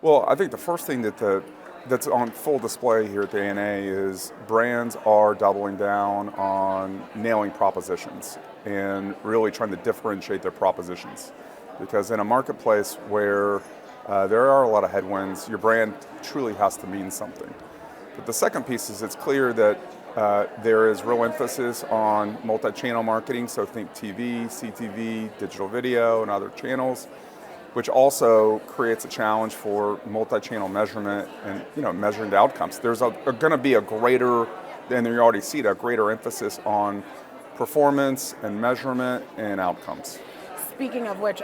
Well, I think the first thing that's on full display here at the ANA is brands are doubling down on nailing propositions and really trying to differentiate their propositions. Because in a marketplace where there are a lot of headwinds, your brand truly has to mean something. But the second piece is it's clear that there is real emphasis on multi-channel marketing, so think TV, CTV, digital video, and other channels, which also creates a challenge for multi-channel measurement and measuring the outcomes. There's going to be a greater, and you already see it, a greater emphasis on performance and measurement and outcomes. Speaking of which,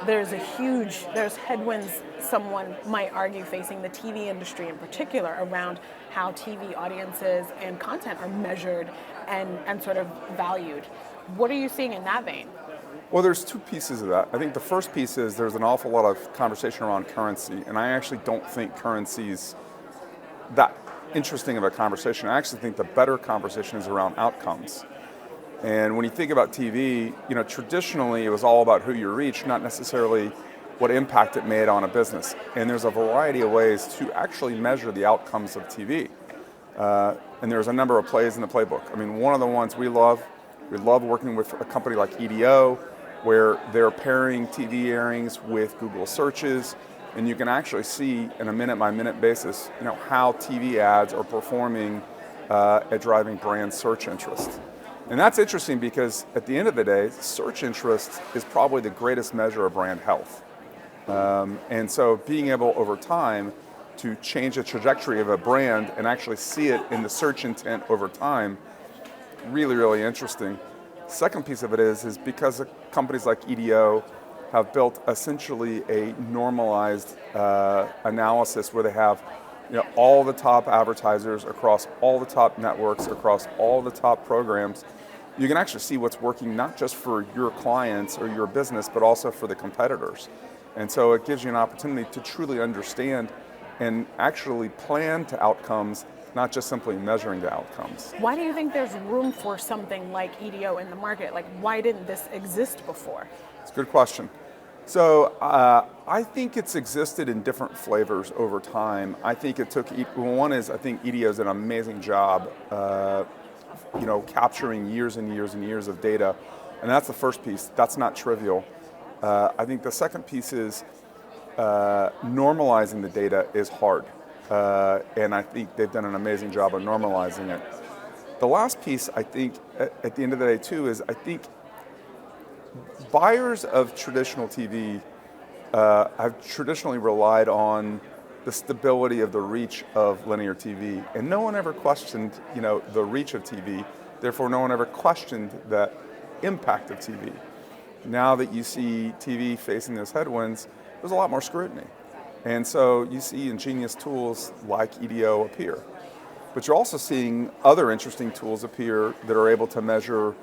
there's headwinds, someone might argue, facing the TV industry in particular around how TV audiences and content are measured and sort of valued. What are you seeing in that vein? Well, there's two pieces of that. I think the first piece is there's an awful lot of conversation around currency, and I actually don't think currency's that interesting of a conversation. I actually think the better conversation is around outcomes. And when you think about TV, traditionally it was all about who you reach, not necessarily what impact it made on a business. And there's a variety of ways to actually measure the outcomes of TV. And there's a number of plays in the playbook. One of the ones we love working with a company like EDO, where they're pairing TV airings with Google searches, and you can actually see in a minute-by-minute basis, how TV ads are performing at driving brand search interest. And that's interesting because at the end of the day, search interest is probably the greatest measure of brand health. And so being able over time to change the trajectory of a brand and actually see it in the search intent over time, really, really interesting. Second piece of it is because companies like EDO have built essentially a normalized analysis where they have all the top advertisers across all the top networks, across all the top programs. You can actually see what's working not just for your clients or your business, but also for the competitors. And so it gives you an opportunity to truly understand and actually plan to outcomes, not just simply measuring the outcomes. Why do you think there's room for something like EDO in the market? Why didn't this exist before? It's a good question. So I think it's existed in different flavors over time. I think it took, one is I think EDO's did an amazing job capturing years and years and years of data. And that's the first piece. That's not trivial. I think the second piece is normalizing the data is hard. And I think they've done an amazing job of normalizing it. The last piece, I think, at the end of the day too, is I think buyers of traditional TV have traditionally relied on the stability of the reach of linear TV. And no one ever questioned, the reach of TV. Therefore, no one ever questioned the impact of TV. Now that you see TV facing those headwinds, there's a lot more scrutiny. And so you see ingenious tools like EDO appear. But you're also seeing other interesting tools appear that are able to measure,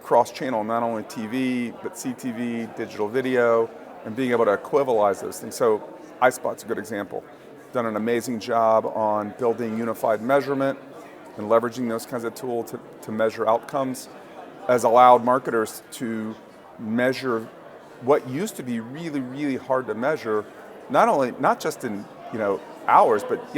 cross-channel, not only TV, but CTV, digital video, and being able to equivalize those things. So iSpot's a good example. Done an amazing job on building unified measurement and leveraging those kinds of tools to measure outcomes, has allowed marketers to measure what used to be really, really hard to measure, not just in hours, but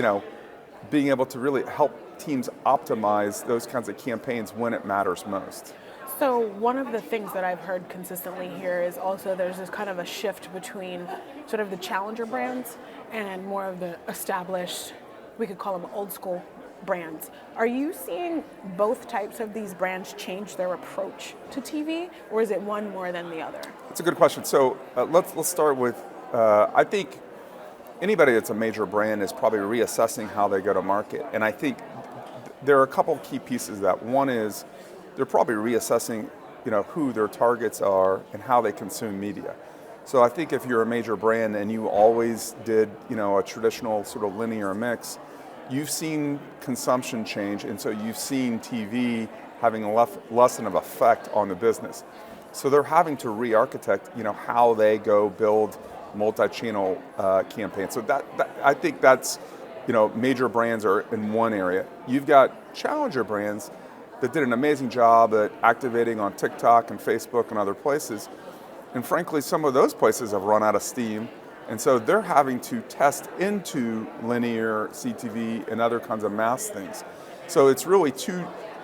being able to really help teams optimize those kinds of campaigns when it matters most. So one of the things that I've heard consistently here is also there's this kind of a shift between sort of the challenger brands and more of the established, we could call them old school brands. Are you seeing both types of these brands change their approach to TV, or is it one more than the other? That's a good question. So let's start with, I think anybody that's a major brand is probably reassessing how they go to market. And I think there are a couple of key pieces of that. One is they're probably reassessing, who their targets are and how they consume media. So I think if you're a major brand and you always did, a traditional sort of linear mix, you've seen consumption change, and so you've seen TV having less of an effect on the business. So they're having to re-architect, how they go build multi-channel campaigns. So that I think that's, major brands are in one area. You've got challenger brands that did an amazing job at activating on TikTok and Facebook and other places. And frankly, some of those places have run out of steam, And so they're having to test into linear, CTV, and other kinds of mass things. So it's really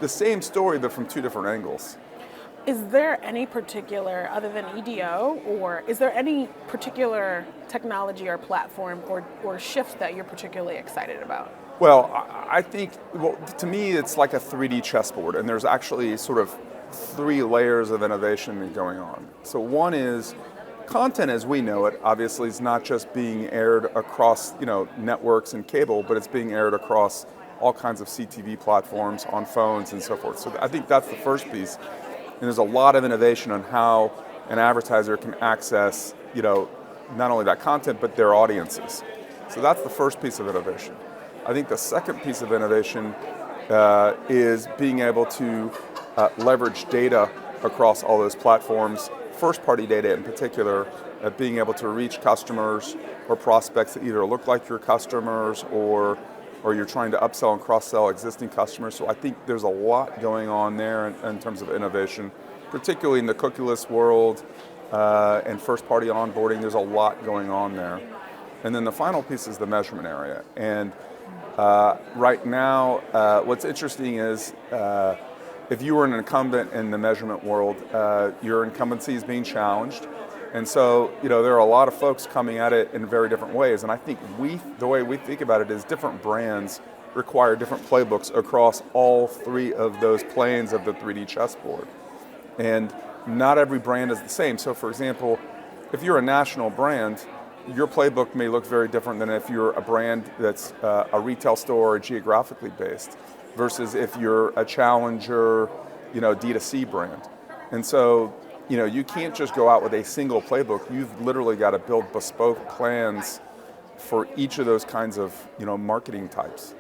the same story, but from two different angles. Is there any particular, other than EDO, or is there any particular technology or platform or shift that you're particularly excited about? Well, I think, to me, it's like a 3D chessboard, and there's actually sort of 3 layers of innovation going on. So one is content as we know it, obviously, is not just being aired across, networks and cable, but it's being aired across all kinds of CTV platforms, on phones and so forth. So I think that's the first piece. And there's a lot of innovation on how an advertiser can access, not only that content, but their audiences. So that's the first piece of innovation. I think the second piece of innovation is being able to leverage data across all those platforms, first-party data in particular, being able to reach customers or prospects that either look like your customers or you're trying to upsell and cross-sell existing customers. So I think there's a lot going on there in terms of innovation, particularly in the cookieless world and first-party onboarding. There's a lot going on there. And then the final piece is the measurement area. And right now, what's interesting is if you were an incumbent in the measurement world, your incumbency is being challenged. And so, there are a lot of folks coming at it in very different ways. And I think the way we think about it is different brands require different playbooks across all 3 of those planes of the 3D chessboard. And not every brand is the same. So for example, if you're a national brand, your playbook may look very different than if you're a brand that's a retail store or geographically based versus if you're a challenger, D2C brand. And so, you can't just go out with a single playbook. You've literally got to build bespoke plans for each of those kinds of, marketing types.